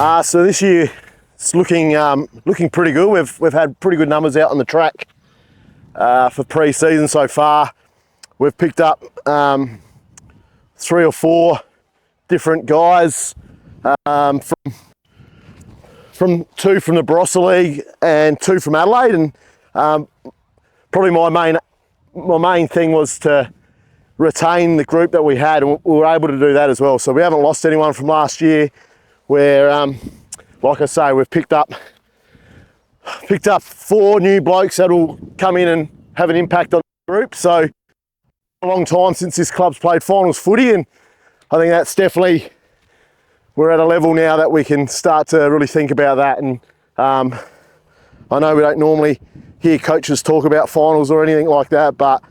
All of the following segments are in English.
So this year it's looking pretty good. We've had pretty good numbers out on the track for pre-season so far. We've picked up 3 or 4 different guys, from 2 from the Barossa League and 2 from Adelaide, and probably my main thing was to retain the group that we had, and we were able to do that as well. So we haven't lost anyone from last year. Where, like I say, we've picked up 4 new blokes that will come in and have an impact on the group. So a long time since this club's played finals footy, and I think that's definitely, we're at a level now that we can start to really think about that. And I know we don't normally hear coaches talk about finals or anything like that, but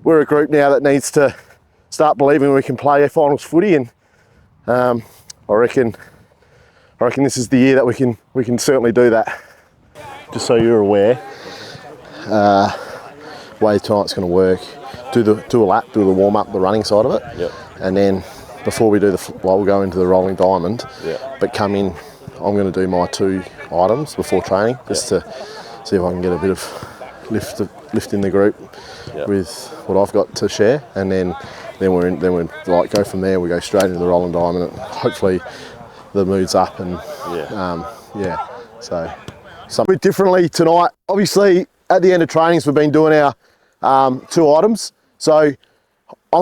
we're a group now that needs to start believing we can play finals footy, and I reckon this is the year that we can certainly do that. Just so you're aware, way tonight's going to work. Do a lap, do the warm up, the running side of it, yep. And then before we do we'll go into the rolling diamond. Yep. But come in, I'm going to do my 2 items before training, just to see if I can get a bit of lift in the group, yep, with what I've got to share, and then we're like go from there. We go straight into the rolling diamond, and hopefully the mood's up, and so something differently tonight. Obviously, at the end of trainings, we've been doing our 2 items. So I'm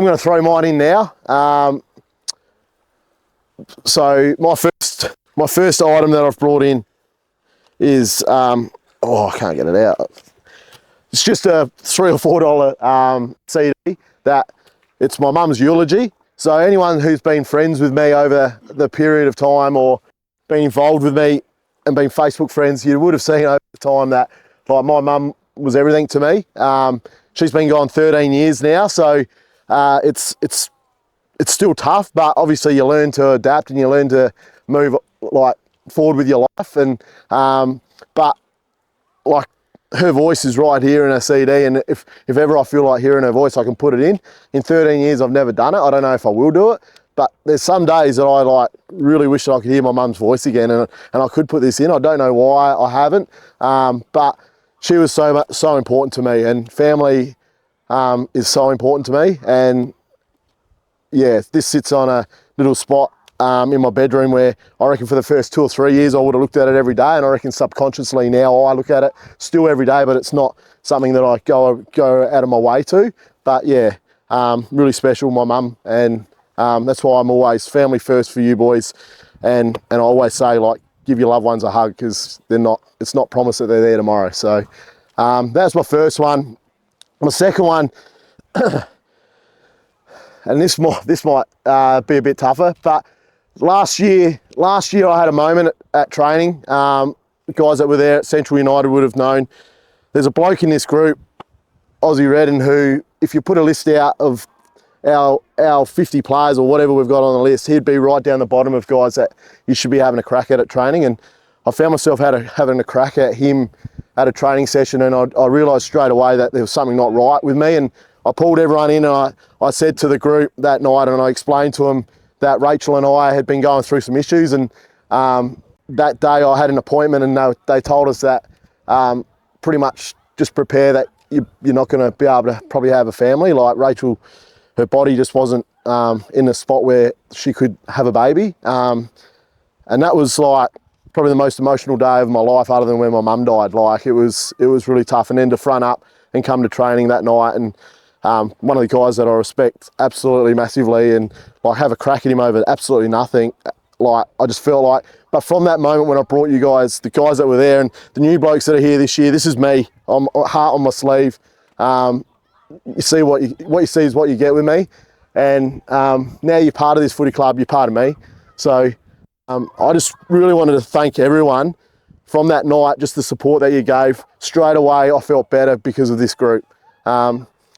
going to throw mine in now. So my first item that I've brought in is I can't get it out. It's just a $3 or $4 CD that it's my mum's eulogy. So anyone who's been friends with me over the period of time, or been involved with me and been Facebook friends, you would have seen over the time that, like, my mum was everything to me. She's been gone 13 years now, so it's still tough, but obviously you learn to adapt and you learn to move forward with your life. And but like, her voice is right here in a CD, and if ever I feel like hearing her voice, I can put it in. In 13 years, I've never done it. I don't know if I will do it, but there's some days that I really wish that I could hear my mum's voice again, and I could put this in. I don't know why I haven't, but she was so important to me, and family is so important to me. And yeah, this sits on a little spot in my bedroom where I reckon for the first 2 or 3 years I would have looked at it every day, and I reckon subconsciously now I look at it still every day, but it's not something that I go out of my way to. But yeah, really special, my mum, and that's why I'm always family first for you boys, and I always say, like, give your loved ones a hug, because it's not promised that they're there tomorrow. So that's my first one. My second one, and this might be a bit tougher, but last year I had a moment at training. The guys that were there at Central United would have known. There's a bloke in this group, Aussie Redden, who, if you put a list out of our 50 players or whatever we've got on the list, he'd be right down the bottom of guys that you should be having a crack at training. And I found myself having a crack at him at a training session, and I realised straight away that there was something not right with me. And I pulled everyone in, and I said to the group that night, and I explained to them that Rachel and I had been going through some issues, and that day I had an appointment, and they told us that pretty much just prepare that you're not going to be able to probably have a family. Like, Rachel, her body just wasn't in a spot where she could have a baby, and that was like probably the most emotional day of my life, other than when my mum died. Like, it was really tough. And then to front up and come to training that night, and one of the guys that I respect absolutely massively, and like have a crack at him over absolutely nothing. Like, I just felt like, but from that moment when I brought you guys, the guys that were there, and the new blokes that are here this year, this is me. I'm heart on my sleeve. You see what you see is what you get with me, and now you're part of this footy club. You're part of me. So I just really wanted to thank everyone from that night, just the support that you gave. Straight away, I felt better because of this group.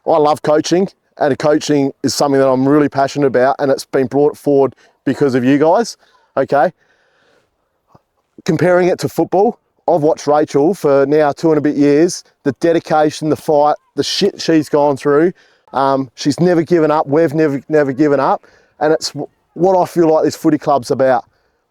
I love coaching, and coaching is something that I'm really passionate about, and it's been brought forward because of you guys, okay? Comparing it to football, I've watched Rachel for now 2 and a bit years, the dedication, the fight, the shit she's gone through. She's never given up, we've never given up, and it's what I feel like this footy club's about.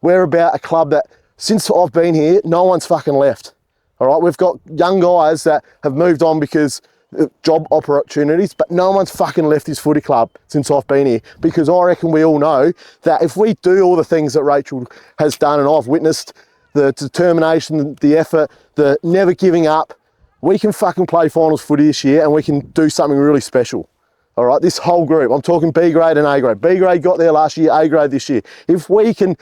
we're about a club that, since I've been here, no one's fucking left. All right, we've got young guys that have moved on because of job opportunities, but no one's fucking left this footy club since I've been here, because I reckon we all know that if we do all the things that Rachel has done, and I've witnessed the determination, the effort, the never giving up, we can fucking play finals footy this year and we can do something really special. All right, this whole group, I'm talking B grade and A grade. B grade got there last year, A grade this year. If we can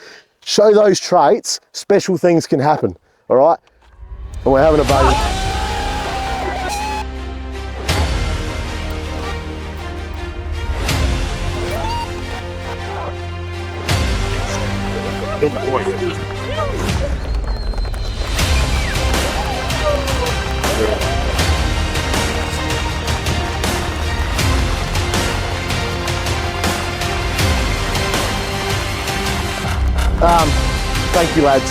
show those traits, special things can happen, all right? And we're having a baby. Good boy. Thank you, lads.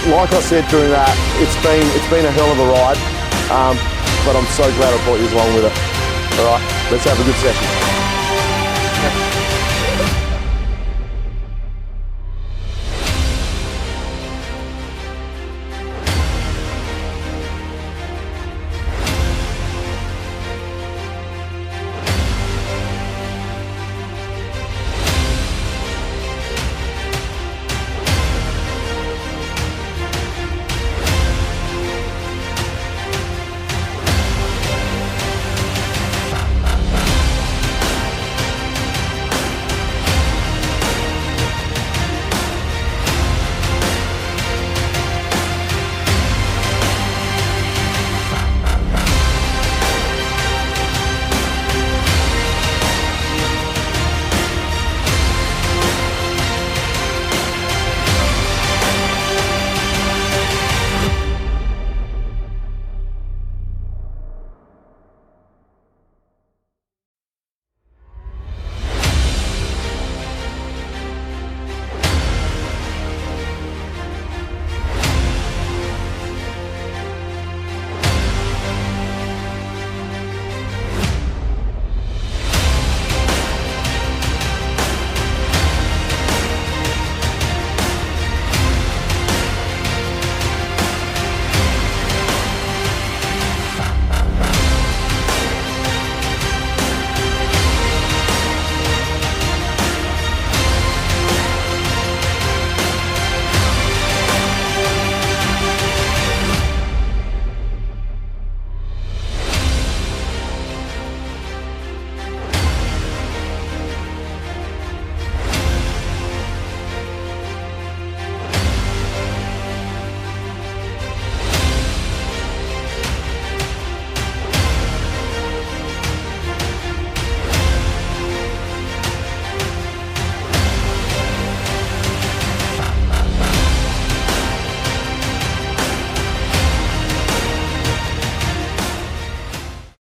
Like I said during that, it's been a hell of a ride, but I'm so glad I brought you along with it. All right, let's have a good session.